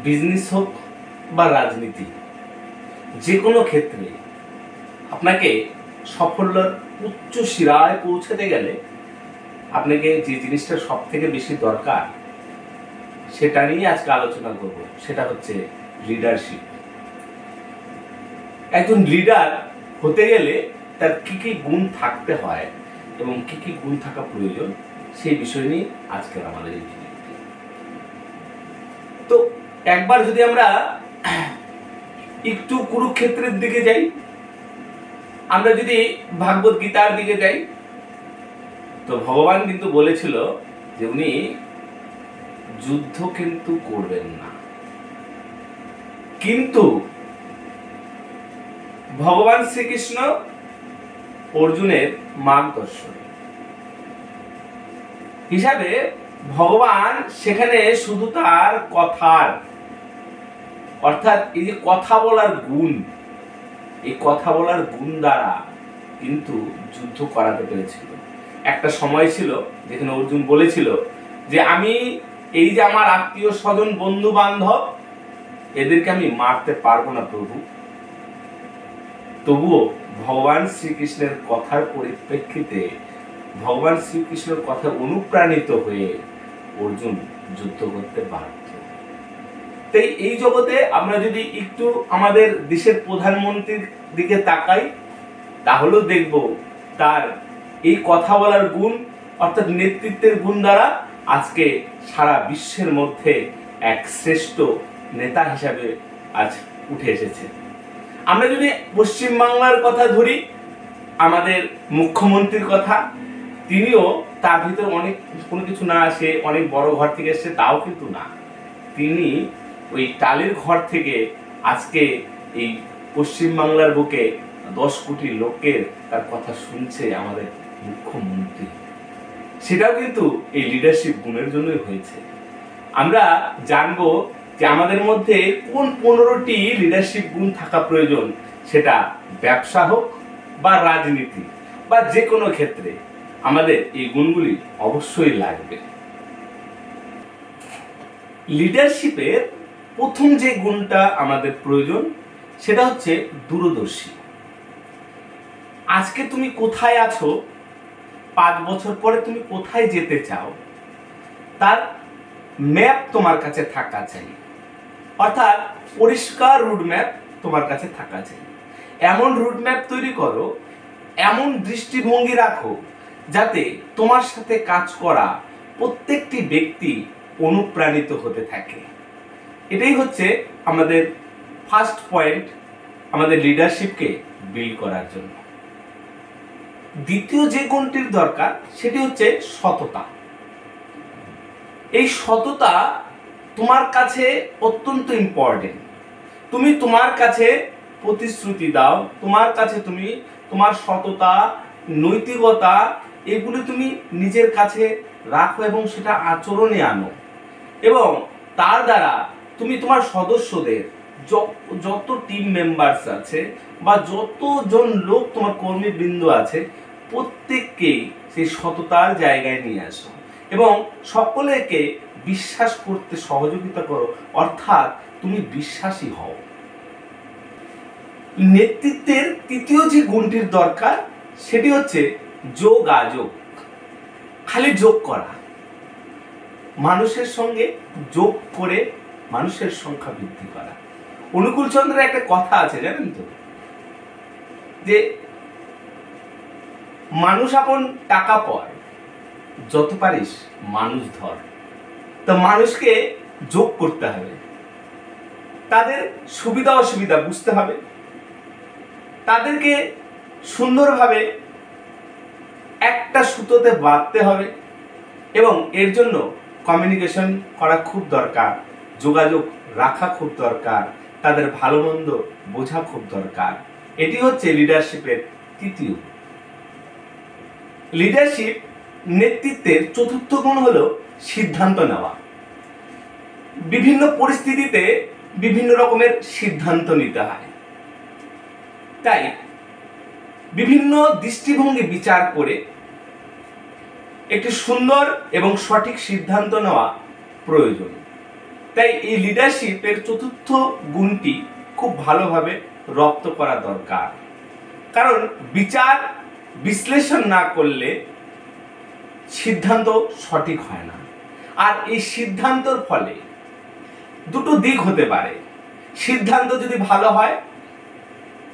Business হোক বা রাজনীতি, যে কোনো ক্ষেত্রে আপনাকে সাফল্যের উচ্চ শিরায় পৌঁছাতে গেলে আপনাকে যে জিনিসটা সব থেকে বেশি দরকার সেটা নিয়ে আজকে আলোচনা করব, সেটা হচ্ছে লিডারশিপ। একজন লিডার হতে গেলে তার কি কি গুণ থাকতে হয় এবং কি কি গুণ থাকা প্রয়োজন সেই বিষয় নিয়ে আজকের আমাদের এই ভিডিও। তো একবার যদি আমরা একটু কুরুক্ষেত্রের দিকে যাই, আমরা যদি ভাগবত গীতার দিকে যাই, তো ভগবান কিন্তু বলেছিল যে উনি যুদ্ধ কিন্তু করবেন না, কিন্তু ভগবান শ্রীকৃষ্ণ অর্জুনের মার্গদর্শন হিসাবে ভগবান সেখানে শুধু তার কথার, অর্থাৎ এই যে কথা বলার গুণ, এই কথা বলার গুণ দ্বারা কিন্তু যুদ্ধ করাতে পেরেছিল। একটা সময় ছিল যেখানে অর্জুন বলেছিল যে আমি এই যে আমার আত্মীয় স্বজন বন্ধু বান্ধব এদেরকে আমি মারতে পারবো না প্রভু, তবুও ভগবান শ্রীকৃষ্ণের কথার পরিপ্রেক্ষিতে ভগবান শ্রীকৃষ্ণের কথা অনুপ্রাণিত হয়ে অর্জুন যুদ্ধ করতে বাধ্য। তাই এই জগতে আমরা যদি একটু আমাদের দেশের প্রধানমন্ত্রীর দিকে তাকাই, তাহলেও দেখব তার এই কথা বলার গুণ অর্থাৎ নেতৃত্বের গুণ দ্বারা আজকে সারা বিশ্বের মধ্যে এক শ্রেষ্ঠ নেতা হিসাবে আজ উঠে এসেছে। আমরা যদি পশ্চিমবাংলার কথা ধরি, আমাদের মুখ্যমন্ত্রীর কথা, তিনিও তার ভিতর অনেক কোনো কিছু না আসে, অনেক বড় ঘর থেকে এসেছে তাও কিন্তু না, তিনি ওই টালির ঘর থেকে আজকে এই পশ্চিমবাংলার বুকে 10 কোটি লোকের তার কথা শুনছে আমাদের মুখ্যমন্ত্রী। সেটাও কিন্তু এই লিডারশিপ গুণের জন্যই হয়েছে। আমরা জানবো যে আমাদের মধ্যে কোন 15টি লিডারশিপ গুণ থাকা প্রয়োজন, সেটা ব্যবসা হোক বা রাজনীতি বা যে কোনো ক্ষেত্রে আমাদের এই গুণগুলি অবশ্যই লাগবে। লিডারশিপের প্রথম যে গুণটা আমাদের প্রয়োজন সেটা হচ্ছে দূরদর্শী। আজকে তুমি কোথায় আছো, 5 বছর পরে তুমি কোথায় যেতে চাও, তার ম্যাপ তোমার কাছে থাকা চাই, অর্থাৎ পরিষ্কার রুট ম্যাপ তোমার কাছে থাকা চাই। এমন রুট ম্যাপ তৈরি করো, এমন দৃষ্টিভঙ্গি রাখো যাতে তোমার সাথে কাজ করা প্রত্যেকটি ব্যক্তি অনুপ্রাণিত হতে থাকে। এটাই হচ্ছে আমাদের ফার্স্ট পয়েন্ট আমাদের লিডারশিপকে বিল্ড করার জন্য। দ্বিতীয় যে গুণটির দরকার সেটি হচ্ছে সততা। এই সততা তোমার কাছে অত্যন্ত ইম্পর্টেন্ট। তুমি তোমার কাছে প্রতিশ্রুতি দাও, তোমার কাছে তুমি তোমার সততা, নৈতিকতা এগুলো তুমি নিজের কাছে রাখো এবং সেটা আচরণে আনো, এবং তার দ্বারা তুমি তোমার সদস্যদের যত টিম মেম্বার্স আছে বা যতজন লোক তোমার কর্মীবৃন্দ আছে প্রত্যেককেই সেই সততার জায়গায় নিয়ে আসো এবং সকলেকে বিশ্বাস করতে সহযোগিতা করো, অর্থাৎ তুমি বিশ্বাসী হও। নেতৃত্বের তৃতীয় যে গুণটির দরকার সেটি হচ্ছে যোগাযোগ। খালি যোগ করা, মানুষের সঙ্গে যোগ করে মানুষের সংখ্যা বৃদ্ধি করা। অনুকূল চন্দ্রের একটা কথা আছে জানেন তো, যে মানুষ আপন টাকা পর, যত পারিস মানুষ ধর। তো মানুষকে যোগ করতে হবে, তাদের সুবিধা অসুবিধা বুঝতে হবে, তাদেরকে সুন্দরভাবে একটা সুতোতে বাঁধতে হবে এবং এর জন্য কমিউনিকেশন করা খুব দরকার, যোগাযোগ রাখা খুব দরকার, তাদের ভালো মন্দ বোঝা খুব দরকার। এটি হচ্ছে লিডারশিপের তৃতীয়। লিডারশিপ নেতৃত্বের চতুর্থ গুণ হলো সিদ্ধান্ত নেওয়া। বিভিন্ন পরিস্থিতিতে বিভিন্ন রকমের সিদ্ধান্ত নিতে হয়, তাই বিভিন্ন দৃষ্টিভঙ্গি বিচার করে একটি সুন্দর এবং সঠিক সিদ্ধান্ত নেওয়া প্রয়োজন। তাই এই লিডারশিপের চতুর্থ গুণটি খুব ভালোভাবে রপ্ত করা দরকার। কারণ বিচার বিশ্লেষণ না করলে সিদ্ধান্ত সঠিক হয় না। আর এই সিদ্ধান্তর ফলে দুটো দিক হতে পারে। সিদ্ধান্ত যদি ভালো হয়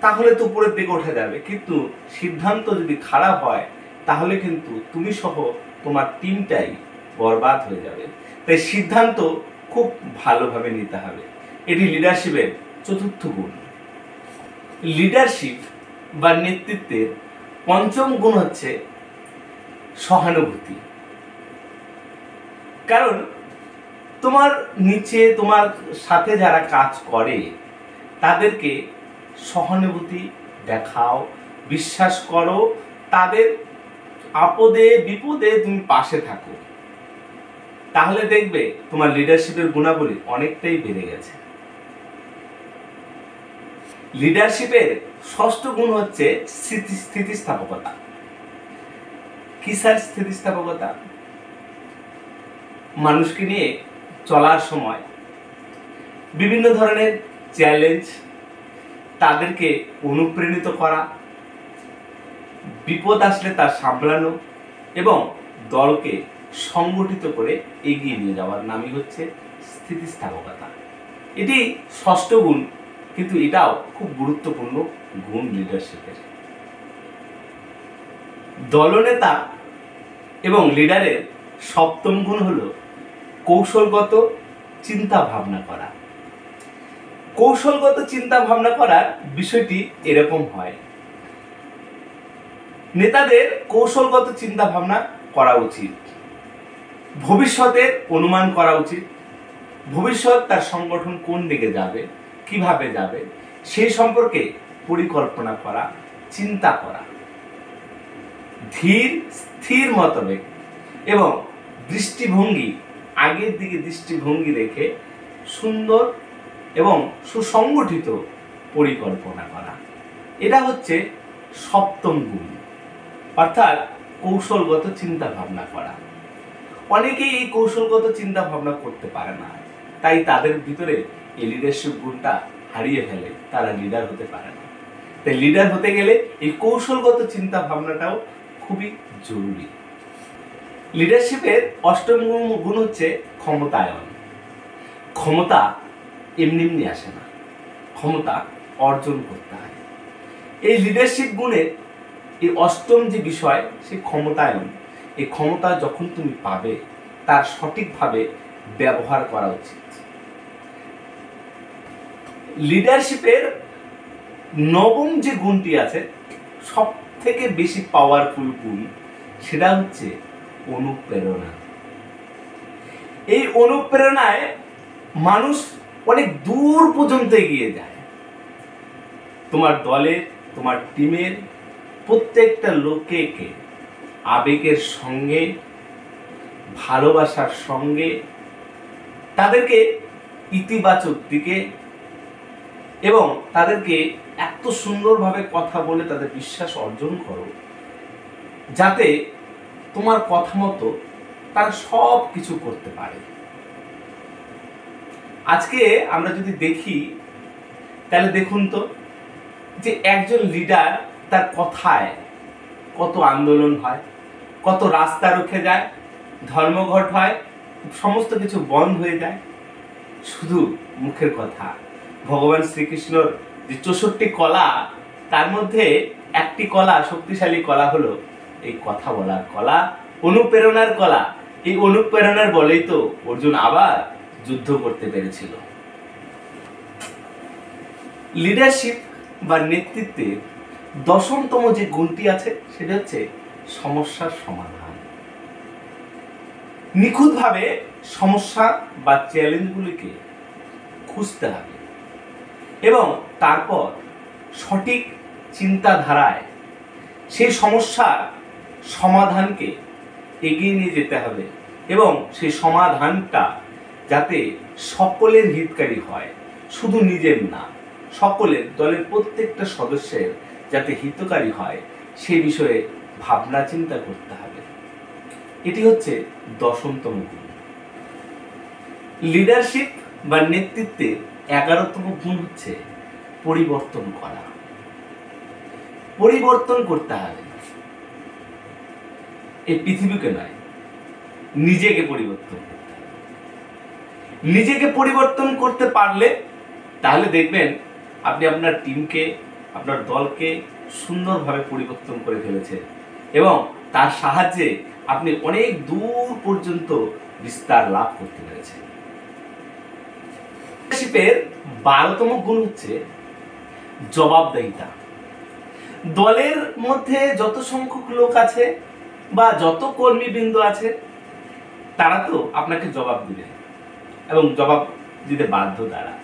তাহলে তো উপরের দিকে উঠে যাবে, কিন্তু সিদ্ধান্ত যদি খারাপ হয় তাহলে কিন্তু তুমি সহ তোমার টিমটাই বরবাদ হয়ে যাবে। তাই সিদ্ধান্ত খুব ভালোভাবে নিতে হবে। এটি লিডারশিপের চতুর্থ গুণ। লিডারশিপ বা নেতৃত্বের পঞ্চম গুণ হচ্ছে সহানুভূতি। কারণ তোমার নিচে তোমার সাথে যারা কাজ করে তাদেরকে সহানুভূতি দেখাও, বিশ্বাস করো, তাদের আপদে বিপদে তুমি পাশে থাকো, তাহলে দেখবে তোমার লিডারশিপের গুণাবলী অনেকটাই বেড়ে গেছে। লিডারশিপের ষষ্ঠ গুণ হচ্ছে স্থিতিস্থাপকতা। কি স্যার স্থিতিস্থাপকতা? মানুষকে নিয়ে চলার সময় বিভিন্ন ধরনের চ্যালেঞ্জ, তাদেরকে অনুপ্রাণিত করা, বিপদ আসলে তা সামলানো এবং দলকে সংগঠিত করে এগিয়ে নিয়ে যাওয়ার নামই হচ্ছে স্থিতিস্থাপকতা। এটি ষষ্ঠ গুণ, কিন্তু এটাও খুব গুরুত্বপূর্ণ গুণ লিডারশিপের। দলনেতা এবং লিডারের সপ্তম গুণ হলো কৌশলগত চিন্তা ভাবনা করা। কৌশলগত চিন্তা ভাবনা করার বিষয়টি এরকম হয়, নেতাদের কৌশলগত চিন্তা ভাবনা করা উচিত, ভবিষ্যতের অনুমান করা উচিত, ভবিষ্যৎ তার সংগঠন কোন দিকে যাবে, কিভাবে যাবে সেই সম্পর্কে পরিকল্পনা করা, চিন্তা করা, ধীর স্থির মতভেদ এবং দৃষ্টিভঙ্গি, আগের দিকে দৃষ্টিভঙ্গি রেখে সুন্দর এবং সুসংগঠিত পরিকল্পনা করা, এটা হচ্ছে সপ্তম গুণ, অর্থাৎ কৌশলগত চিন্তা ভাবনা করা। অনেকেই এই কৌশলগত চিন্তা ভাবনা করতে পারে না, তাই তাদের ভিতরে এই লিডারশিপ গুণটা হারিয়ে ফেলে, তারা লিডার হতে পারে না। তাই লিডার হতে গেলে এই কৌশলগত চিন্তা ভাবনাটাও খুবই জরুরি। লিডারশিপের অষ্টম গুণ হচ্ছে ক্ষমতায়ন। ক্ষমতা এমনি এমনি আসে না, ক্ষমতা অর্জন করতে হয়। এই লিডারশিপ গুণের এই অষ্টম যে বিষয়, সে ক্ষমতায়ন। এই ক্ষমতা যখন তুমি পাবে তার সঠিকভাবে ব্যবহার করা উচিত। লিডারশিপের নবম যে গুণটি আছে, সব থেকে বেশি পাওয়ারফুল গুণ, সেটা হচ্ছে অনুপ্রেরণা। এই অনুপ্রেরণায় মানুষ অনেক দূর পর্যন্ত এগিয়ে যায়। তোমার দলের, তোমার টিমের প্রত্যেকটা লোককে আবেগের সঙ্গে, ভালোবাসার সঙ্গে, তাদেরকে ইতিবাচক দিকে এবং তাদেরকে এত সুন্দরভাবে কথা বলে তাদের বিশ্বাস অর্জন করো, যাতে তোমার কথা মতো তারা সব কিছু করতে পারে। আজকে আমরা যদি দেখি তাহলে দেখুন তো যে একজন লিডার, তার কথায় কত আন্দোলন হয়, কত রাস্তা রুখে যায়, ধর্মঘট হয়, সমস্ত কিছু বন্ধ হয়ে যায়, শুধু মুখের কথা। ভগবান শ্রীকৃষ্ণর যে 64 কলা, তার মধ্যে একটি কলা, শক্তিশালী কলা হলো এই কথা বলার কলা, অনুপ্রেরণার কলা। এই অনুপ্রেরণার বলেই তো অর্জুন আবার যুদ্ধ করতে পেরেছিল। লিডারশিপ বা নেতৃত্বের দশমতম যে গুণটি আছে, সেটা হচ্ছে সমস্যার সমাধান। নিখুঁতভাবে সমস্যা বা চ্যালেঞ্জগুলিকে খুঁজতে হবে এবং তারপর সঠিক চিন্তাধারায় সেই সমস্যার সমাধানকে এগিয়ে নিয়ে যেতে হবে এবং সেই সমাধানটা যাতে সকলের হিতকারী হয়, শুধু নিজের না, সকলের, দলের প্রত্যেকটা সদস্যের যাতে হিতকারী হয়, সে বিষয়ে ভাবনা চিন্তা করতে হবে। এটি হচ্ছে দশমতম গুণ। লিডারশিপ বা নেতৃত্বের 11তম গুণ হচ্ছে পরিবর্তন করা। পরিবর্তন করতে হবে, এই পৃথিবীকে নয়, নিজেকে পরিবর্তন করতে হবে। নিজেকে পরিবর্তন করতে পারলে তাহলে দেখবেন আপনি আপনার টিমকে, আপনার দলকে সুন্দরভাবে পরিবর্তন করে ফেলেছেন এবং তার সাহায্যে আপনি অনেক দূর পর্যন্ত বিস্তার লাভ করতে পেরেছেন। লিডারশিপের 12তম গুণ হচ্ছে জবাবদিহিতা। দলের মধ্যে যত সংখ্যক লোক আছে বা যত কর্মীবৃন্দ আছে তারা তো আপনাকে জবাব দিবে এবং জবাব দিতে বাধ্য তারা,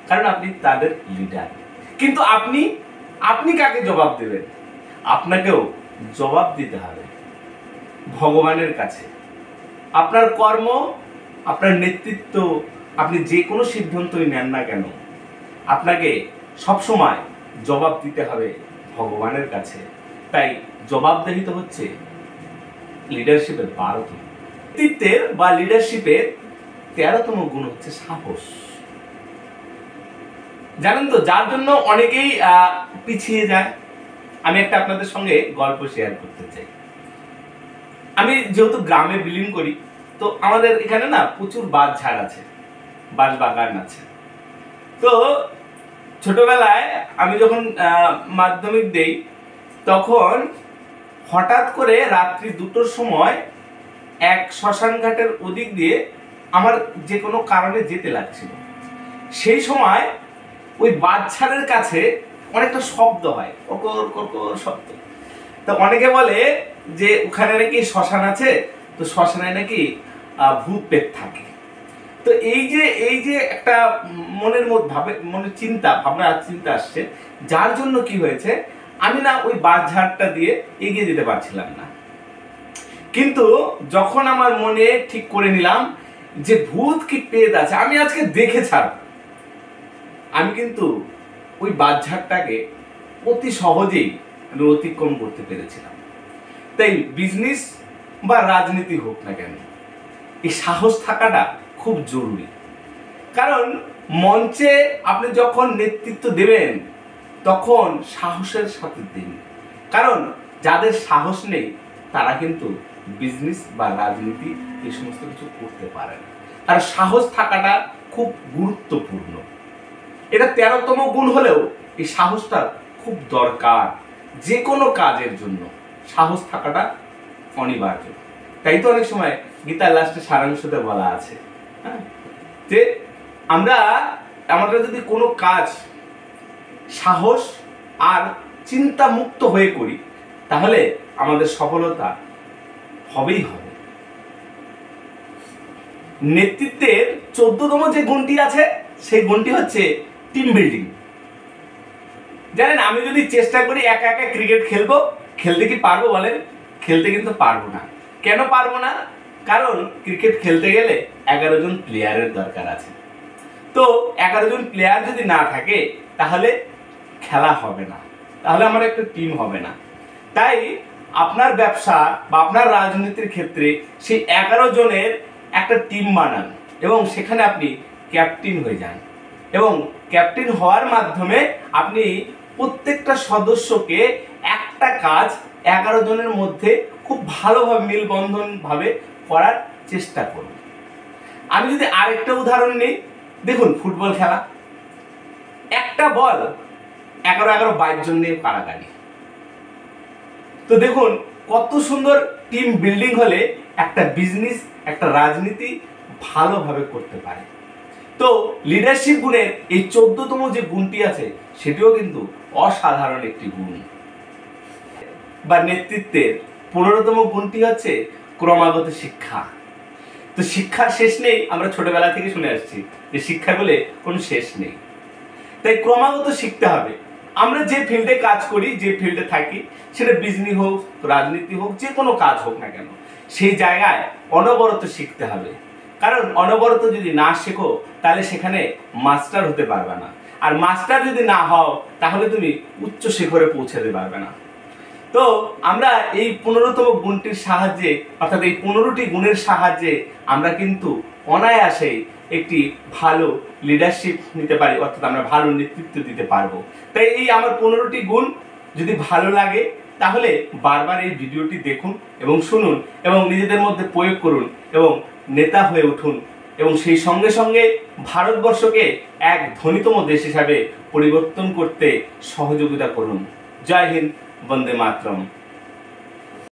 কারণ আপনি তাদের লিডার। কিন্তু আপনি কাকে জবাব দেবেন? আপনাকেও জবাব দিতে হবে ভগবানের কাছে। আপনার কর্ম, আপনার নেতৃত্ব, আপনি যে কোনো সিদ্ধান্তই নেন না কেন, আপনাকে সবসময় জবাব দিতে হবে ভগবানের কাছে। তাই জবাবদিহিতা হচ্ছে লিডারশিপের 12তম। নেতৃত্বের বা লিডারশিপের 13তম গুণ হচ্ছে সাহস। জানেন তো, যার জন্য অনেকেই পিছিয়ে যায়। আমি একটা আপনাদের সঙ্গে গল্প শেয়ার করতে চাই। আমি যেহেতু গ্রামে বিলং করি, তো আমাদের এখানে না প্রচুর বাঁশঝাড় আছে, বাঁশ বাগান আছে। তো ছোটবেলায় আমি যখন মাধ্যমিক দেই, তখন হঠাৎ করে রাত্রি 2টোর সময় এক শ্মশান ঘাটের ওদিক দিয়ে আমার যে কোনো কারণে যেতে লাগছিল। সেই সময় ওই বাঁশঝাড়ের কাছে অনেকটা শব্দ হয়, ককর ককর শব্দ। তো অনেকে বলে যে ওখানে নাকি শ্মশান আছে, তো শ্মশানে নাকি ভূত পেট থাকে। তো এই যে একটা মনের চিন্তা আসছে, যার জন্য কি হয়েছে, আমি না ওই বাঁশঝাড়টা দিয়ে এগিয়ে যেতে পারছিলাম না। কিন্তু যখন আমার মনে ঠিক করে নিলাম যে ভূত কি পেট আছে, আমি আজকে দেখে ছাড়ব, আমি কিন্তু ওই বাঁশঝাড়টাকে অতি সহজেই অতিক্রম করতে পেরেছিলাম। তাই বিজনেস বা রাজনীতি হোক না কেন, এই সাহস থাকাটা খুব জরুরি। কারণ মঞ্চে আপনি যখন নেতৃত্ব দেবেন তখন সাহসের সাথে দিন, কারণ যাদের সাহস নেই তারা কিন্তু বিজনেস বা রাজনীতি এই সমস্ত কিছু করতে পারে না। আর সাহস থাকাটা খুব গুরুত্বপূর্ণ। এটা 13তম গুণ হলেও এই সাহসটা খুব দরকার। যে কোনো কাজের জন্য সাহস থাকাটা অনিবার্য। তাই তো অনেক সময় গীতার লাস্টে সারাংশতে বলা আছে, যে আমরা যদি কোনো কাজ সাহস আর চিন্তা মুক্ত হয়ে করি, তাহলে আমাদের সফলতা হবেই হবে। নেতৃত্বের 14তম যে গুণটি আছে, সেই গুণটি হচ্ছে টিম বিল্ডিং। জানেন, আমি যদি চেষ্টা করি একা একা ক্রিকেট খেলবো, খেলতে কি পারবো বলেন? খেলতে কিন্তু পারবো না। কেন পারবো না? কারণ ক্রিকেট খেলতে গেলে 11 জন প্লেয়ারের দরকার আছে। তো 11 জন প্লেয়ার যদি না থাকে তাহলে খেলা হবে না, তাহলে আমার একটা টিম হবে না। তাই আপনার ব্যবসা বা আপনার রাজনীতির ক্ষেত্রে সেই 11 জনের একটা টিম বানান এবং সেখানে আপনি ক্যাপ্টেন হয়ে যান, এবং ক্যাপ্টেন হওয়ার মাধ্যমে আপনি প্রত্যেকটা সদস্যকে একটা কাজ 11 জনের মধ্যে খুব ভালোভাবে মিলবন্ধন ভাবে করার চেষ্টা করুন। আমি যদি আরেকটা উদাহরণ নিই, দেখুন ফুটবল খেলা, একটা বল 11-11-22 জন নিয়ে কাড়াকাড়ি। তো দেখুন কত সুন্দর টিম বিল্ডিং হলে একটা বিজনেস, একটা রাজনীতি ভালোভাবে করতে পারে। তো লিডারশিপ গুণের এই 14তম যে গুণটি আছে, সেটিও কিন্তু অসাধারণ একটি গুণ। বা নেতৃত্বের 15তম গুণটি হচ্ছে ক্রমাগত শিক্ষা। তো শিক্ষার শেষ নেই, আমরা ছোটবেলা থেকে শুনে আসছি যে শিক্ষা বলে কোনো শেষ নেই। তাই ক্রমাগত শিখতে হবে। আমরা যে ফিল্ডে কাজ করি, যে ফিল্ডে থাকি, সেটা বিজনেস হোক, রাজনীতি হোক, যে কোনো কাজ হোক না কেন, সেই জায়গায় অনবরত শিখতে হবে। কারণ অনবরত যদি না শেখো তাহলে সেখানে মাস্টার হতে পারবে না, আর মাস্টার যদি না হও তাহলে তুমি উচ্চ শিখরে পৌঁছাতে পারবে না। তো আমরা এই 15তম গুণটির সাহায্যে, অর্থাৎ এই 15টি গুণের সাহায্যে আমরা কিন্তু অনায়াসেই একটি ভালো লিডারশিপ নিতে পারি, অর্থাৎ আমরা ভালো নেতৃত্ব দিতে পারবো। তাই এই আমার 15টি গুণ যদি ভালো লাগে তাহলে বারবার এই ভিডিওটি দেখুন এবং শুনুন এবং নিজেদের মধ্যে প্রয়োগ করুন এবং নেতা হয়ে উঠুন এবং সেই সঙ্গে সঙ্গে ভারতবর্ষকে এক ধনীতম দেশ হিসাবে পরিবর্তন করতে সহযোগিতা করুন। জয় হিন্দ, বন্দে মাতরম।